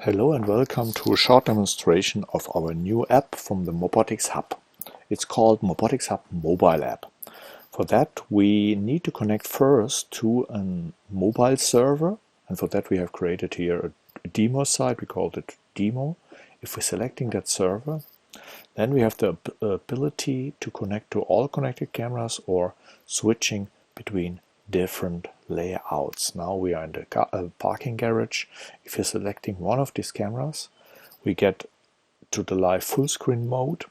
Hello and welcome to a short demonstration of our new app from the MOBOTIX Hub. It's called MOBOTIX Hub Mobile App. For that we need to connect first to a mobile server, and for that we have created here a demo site. We called it demo. If we're selecting that server, then we have the ability to connect to all connected cameras or switching between different layouts. Now we are in the parking garage. If you're selecting one of these cameras, we get to the live full screen mode,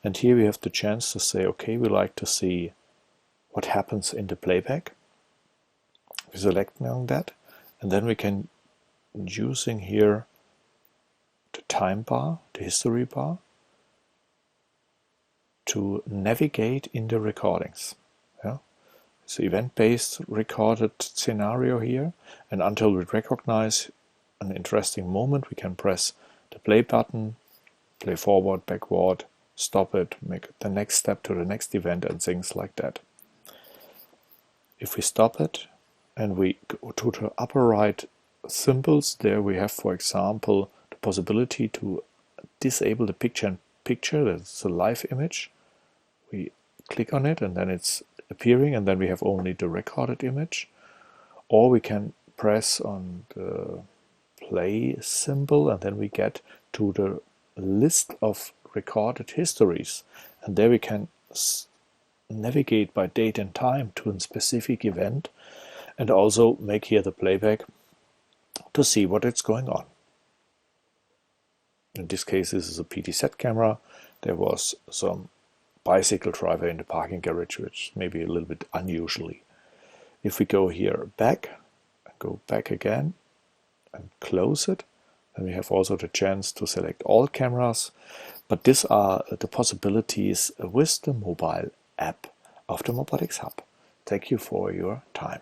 and here we have the chance to say, okay, we like to see what happens in the playback. We select on that, and then we can, using here the time bar, the history bar, to navigate in the recordings. So event-based recorded scenario here, and until we recognize an interesting moment, we can press the play button, play forward, backward, stop it, make the next step to the next event, and things like that. If we stop it and we go to the upper right symbols, there we have, for example, the possibility to disable the picture, that's a live image. We click on it and then it's appearing, and then we have only the recorded image. Or we can press on the play symbol and then we get to the list of recorded histories, and there we can navigate by date and time to a specific event, and also make here the playback to see what is going on. In this case, this is a PTZ camera. There was some bicycle driver in the parking garage, which may be a little bit unusually. If we go here back, go back again and close it, then we have also the chance to select all cameras. But these are the possibilities with the mobile app of the MOBOTIX Hub. Thank you for your time.